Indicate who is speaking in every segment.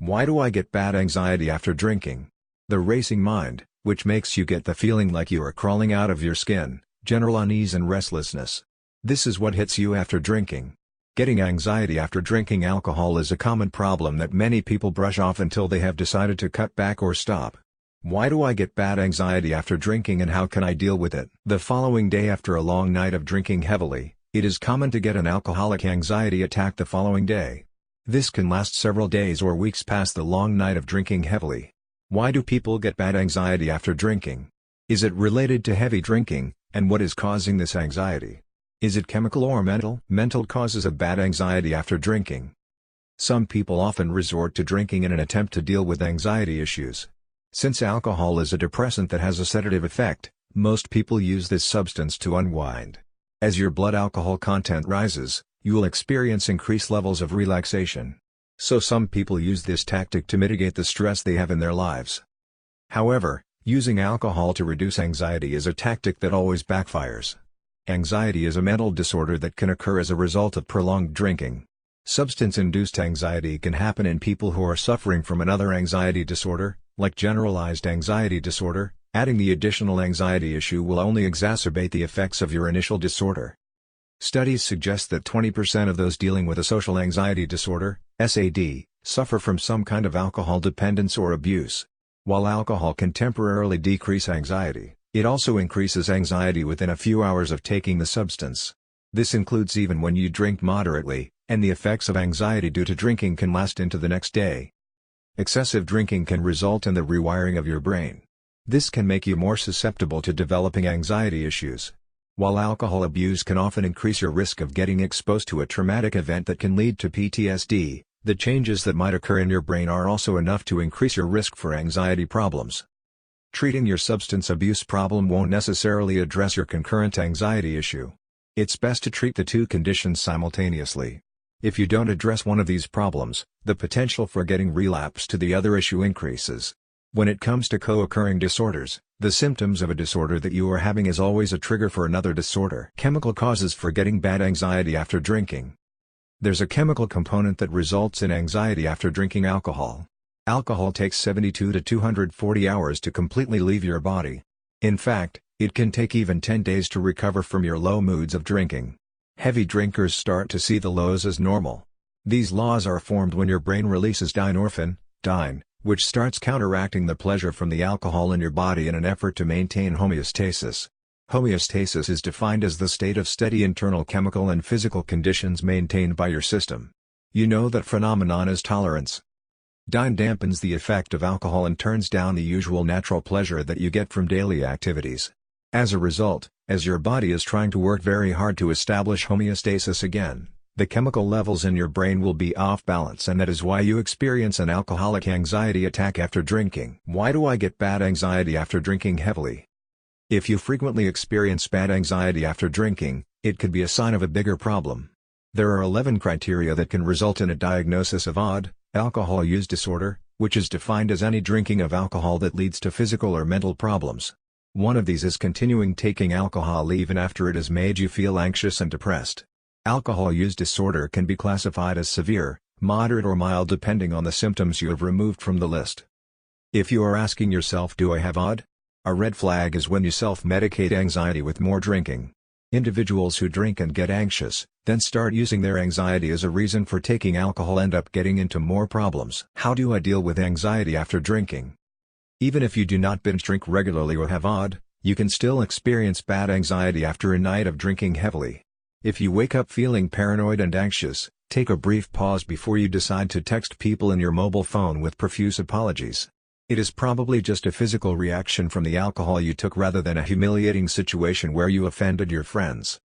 Speaker 1: Why do I get bad anxiety after drinking? The racing mind, which makes you get the feeling like you are crawling out of your skin, general unease and restlessness. This is what hits you after drinking. Getting anxiety after drinking alcohol is a common problem that many people brush off until they have decided to cut back or stop. Why do I get bad anxiety after drinking and how can I deal with it? The following day after a long night of drinking heavily, it is common to get an alcoholic anxiety attack the following day. This can last several days or weeks past the long night of drinking heavily. Why do people get bad anxiety after drinking? Is it related to heavy drinking, and what is causing this anxiety? Is it chemical or mental? Mental causes of bad anxiety after drinking. Some people often resort to drinking in an attempt to deal with anxiety issues. Since alcohol is a depressant that has a sedative effect, most people use this substance to unwind. As your blood alcohol content rises, you will experience increased levels of relaxation. So some people use this tactic to mitigate the stress they have in their lives. However, using alcohol to reduce anxiety is a tactic that always backfires. Anxiety is a mental disorder that can occur as a result of prolonged drinking. Substance-induced anxiety can happen in people who are suffering from another anxiety disorder, like generalized anxiety disorder. Adding the additional anxiety issue will only exacerbate the effects of your initial disorder. Studies suggest that 20% of those dealing with a social anxiety disorder, SAD, suffer from some kind of alcohol dependence or abuse. While alcohol can temporarily decrease anxiety, it also increases anxiety within a few hours of taking the substance. This includes even when you drink moderately, and the effects of anxiety due to drinking can last into the next day. Excessive drinking can result in the rewiring of your brain. This can make you more susceptible to developing anxiety issues. While alcohol abuse can often increase your risk of getting exposed to a traumatic event that can lead to PTSD, the changes that might occur in your brain are also enough to increase your risk for anxiety problems. Treating your substance abuse problem won't necessarily address your concurrent anxiety issue. It's best to treat the two conditions simultaneously. If you don't address one of these problems, the potential for getting relapse to the other issue increases. When it comes to co-occurring disorders, the symptoms of a disorder that you are having is always a trigger for another disorder. Chemical causes for getting bad anxiety after drinking. There's a chemical component that results in anxiety after drinking alcohol. Alcohol takes 72 to 240 hours to completely leave your body. In fact, it can take even 10 days to recover from your low moods of drinking. Heavy drinkers start to see the lows as normal. These lows are formed when your brain releases dynorphin, dyne, which starts counteracting the pleasure from the alcohol in your body in an effort to maintain homeostasis. Homeostasis is defined as the state of steady internal chemical and physical conditions maintained by your system. You know that phenomenon as tolerance. Dyne dampens the effect of alcohol and turns down the usual natural pleasure that you get from daily activities. As a result, as your body is trying to work very hard to establish homeostasis again, the chemical levels in your brain will be off balance, and that is why you experience an alcoholic anxiety attack after drinking. Why do I get bad anxiety after drinking heavily? If you frequently experience bad anxiety after drinking, it could be a sign of a bigger problem. There are 11 criteria that can result in a diagnosis of OD, alcohol use disorder, which is defined as any drinking of alcohol that leads to physical or mental problems. One of these is continuing taking alcohol even after it has made you feel anxious and depressed. Alcohol use disorder can be classified as severe, moderate or mild depending on the symptoms you have removed from the list. If you are asking yourself, do I have OD? A red flag is when you self-medicate anxiety with more drinking. Individuals who drink and get anxious, then start using their anxiety as a reason for taking alcohol end up getting into more problems. How do I deal with anxiety after drinking? Even if you do not binge drink regularly or have OD, you can still experience bad anxiety after a night of drinking heavily. If you wake up feeling paranoid and anxious, take a brief pause before you decide to text people in your mobile phone with profuse apologies. It is probably just a physical reaction from the alcohol you took rather than a humiliating situation where you offended your friends.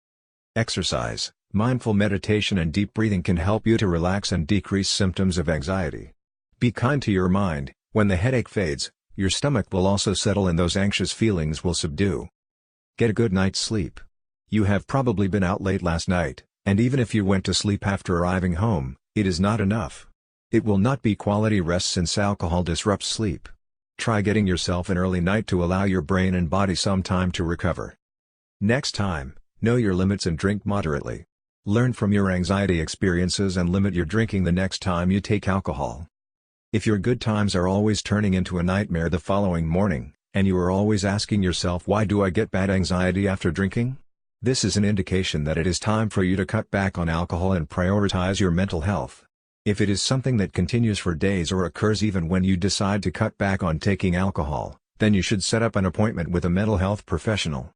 Speaker 1: Exercise, mindful meditation and deep breathing can help you to relax and decrease symptoms of anxiety. Be kind to your mind. When the headache fades, your stomach will also settle and those anxious feelings will subdue. Get a good night's sleep. You have probably been out late last night, and even if you went to sleep after arriving home, it is not enough. It will not be quality rest since alcohol disrupts sleep. Try getting yourself an early night to allow your brain and body some time to recover. Next time, know your limits and drink moderately. Learn from your anxiety experiences and limit your drinking the next time you take alcohol. If your good times are always turning into a nightmare the following morning, and you are always asking yourself, why do I get bad anxiety after drinking? This is an indication that it is time for you to cut back on alcohol and prioritize your mental health. If it is something that continues for days or occurs even when you decide to cut back on taking alcohol, then you should set up an appointment with a mental health professional.